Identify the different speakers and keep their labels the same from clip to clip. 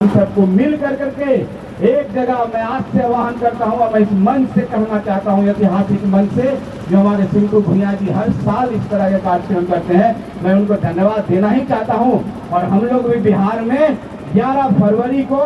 Speaker 1: सबको मिल कर करके एक जगह मैं आज से आह्वान करता हूँ और मैं इस मंच से कहना चाहता हूँ, ऐतिहासिक मंच से, जो हमारे सिंटू भुइयां जी हर साल इस तरह के कार्यक्रम करते हैं, मैं उनको धन्यवाद देना ही चाहता हूँ। और हम लोग भी बिहार में 11 फरवरी को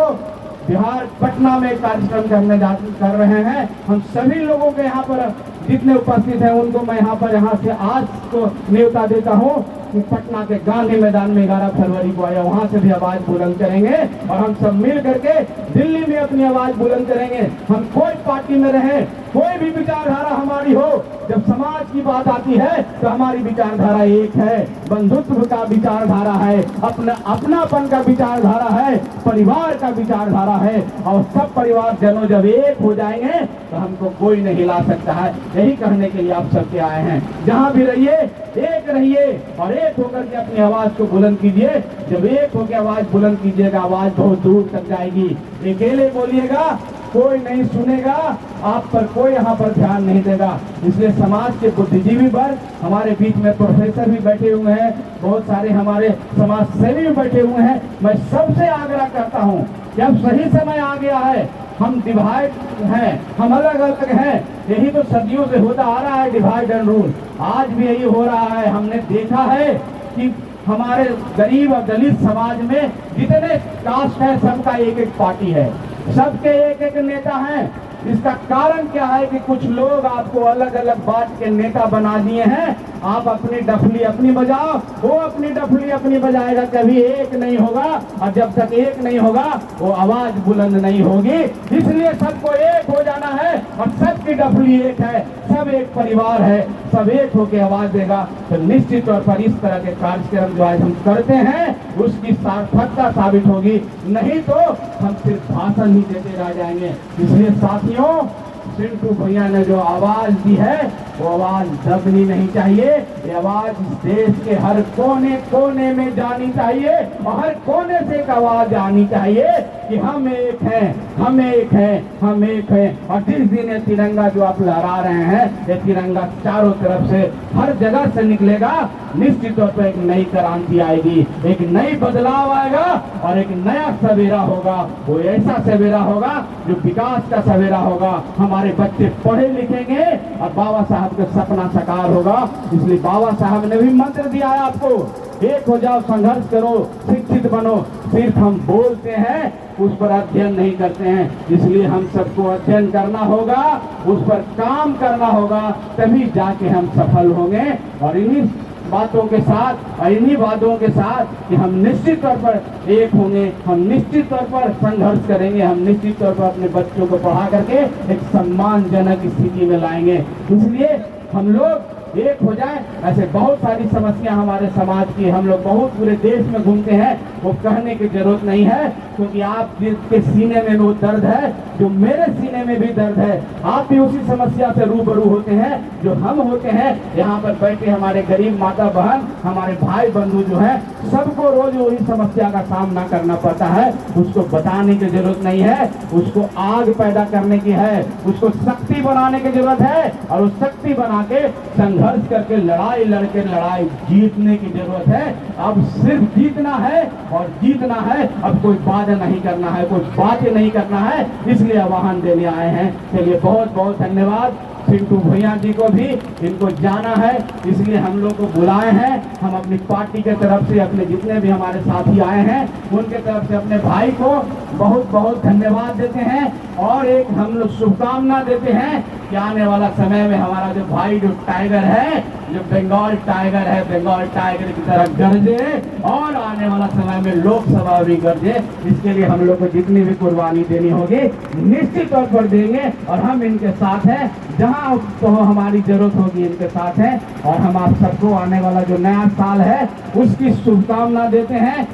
Speaker 1: बिहार पटना में कार्यक्रम कर रहे हैं। हम सभी लोगों के यहाँ पर जितने उपस्थित हैं उनको मैं यहाँ से आज को न्योता देता हूँ कि पटना के गांधी मैदान में 11 फरवरी को आया, वहां से भी आवाज बुलंद करेंगे और हम सब मिल करके दिल्ली में अपनी आवाज बुलंद करेंगे। हम कोई पार्टी में रहे, कोई भी विचारधारा हमारी हो, जब समाज की बात आती है तो हमारी विचारधारा एक है, बंधुत्व का विचारधारा है, अपनापन का विचारधारा है, परिवार का विचारधारा है। और सब परिवार जनों जब एक हो जाएंगे तो हमको कोई नहीं हिला सकता है। यही कहने के लिए आप सबके आए हैं। जहाँ भी रहिए एक रहिए और एक होकर के अपनी आवाज को बुलंद कीजिए। जब एक होकर आवाज बुलंद कीजिएगा, आवाज बहुत दूर तक जाएगी। अकेले बोलिएगा, कोई नहीं सुनेगा, आप पर कोई यहाँ पर ध्यान नहीं देगा। इसलिए समाज के बुद्धिजीवी वर्ग, हमारे बीच में प्रोफेसर भी बैठे हुए हैं, बहुत सारे हमारे समाज सेवी भी बैठे हुए हैं। मैं सबसे आग्रह करता हूँ कि अब सही समय आ गया है। हम डिवाइड हैं, हम अलग अलग हैं, यही तो सदियों से होता आ रहा है, डिवाइड एंड रूल। आज भी यही हो रहा है। हमने देखा है कि हमारे गरीब और दलित समाज में जितने कास्ट है सबका एक एक पार्टी है, सबके एक एक नेता हैं। इसका कारण क्या है कि कुछ लोग आपको अलग अलग बात के नेता बना दिए हैं। आप अपनी डफली अपनी बजाओ, वो अपनी डफली अपनी बजाएगा, कभी एक नहीं होगा। और जब तक एक नहीं होगा वो आवाज बुलंद नहीं होगी। इसलिए सबको एक हो जाना है और सबकी डफली एक है, सब एक परिवार है, सब एक होकर आवाज देगा तो निश्चित तौर पर इस तरह के कार्यक्रम जो आज हम करते हैं उसकी सार्थकता साबित होगी। नहीं तो हम सिर्फ भाषण ही देते रह जाएंगे। इसलिए साथियों, सिंटू भुइयां ने जो आवाज दी है वो आवाज दबनी नहीं चाहिए। ये आवाज इस देश के हर कोने कोने में जानी चाहिए और हर कोने से एक आवाज आनी चाहिए कि हम एक हैं, हम एक हैं, हम एक हैं। और जिस दिन ये तिरंगा जो आप लहरा रहे हैं, ये तिरंगा चारों तरफ से हर जगह से निकलेगा, निश्चित तौर पर एक नई क्रांति आएगी, एक नई बदलाव आएगा और एक नया सवेरा होगा। वो ऐसा सवेरा होगा जो विकास का सवेरा होगा। हमारे बच्चे पढ़े लिखेंगे और बाबा साहब का सपना साकार होगा। इसलिए बाबा साहब ने भी मंत्र दिया है आपको, एक हो जाओ, संघर्ष करो, शिक्षित बनो। सिर्फ हम बोलते हैं, उस पर अध्ययन नहीं करते हैं। इसलिए हम सबको अध्ययन करना होगा, उस पर काम करना होगा, तभी जाके हम सफल होंगे। और इन्हीं बातों के साथ और इन्हीं वादों के साथ कि हम निश्चित तौर पर एक होंगे, हम निश्चित तौर पर संघर्ष करेंगे, हम निश्चित तौर पर अपने बच्चों को पढ़ा करके एक सम्मानजनक स्थिति में लाएंगे। इसलिए हम लोग एक हो जाए। ऐसे बहुत सारी समस्या हमारे समाज की, हम लोग बहुत पूरे देश में घूमते हैं, वो कहने की जरूरत नहीं है, क्योंकि आप जिसके सीने में वो दर्द है जो मेरे सीने में भी दर्द है। आप भी उसी समस्या से रूबरू होते हैं जो हम होते हैं। यहाँ पर बैठे हमारे गरीब माता बहन, हमारे भाई बंधु जो है, सबको रोज वही समस्या का सामना करना पड़ता है। उसको बताने की जरूरत नहीं है, उसको आग पैदा करने की है, उसको शक्ति बनाने की जरूरत है और उस शक्ति बना के संघर्ष करके लड़ाई लड़के लड़ाई जीतने की जरूरत है। अब सिर्फ जीतना है और जीतना है, अब कोई वादा नहीं करना है, कोई बातें नहीं करना है। इसलिए आह्वान देने आए हैं। चलिए, बहुत बहुत धन्यवाद। सिंटू भुइयां जी को भी इनको जाना है, इसलिए हम लोग को बुलाए हैं। हम अपनी पार्टी के तरफ से, अपने जितने भी हमारे साथी आए हैं उनके तरफ से अपने भाई को बहुत बहुत धन्यवाद देते हैं और एक हम लोग शुभकामना देते हैं कि आने वाला समय में हमारा जो भाई जो टाइगर है, जो बंगाल टाइगर है, बंगाल टाइगर की तरह गरजे और आने वाला समय में लोकसभा भी गरजे। इसके लिए हम लोग को जितनी भी कुर्बानी देनी होगी निश्चित तौर पर देंगे और हम इनके साथ हैं। जहाँ तो हमारी जरूरत होगी इनके साथ हैं। और हम आप सबको आने वाला जो नया साल है उसकी शुभकामना देते हैं।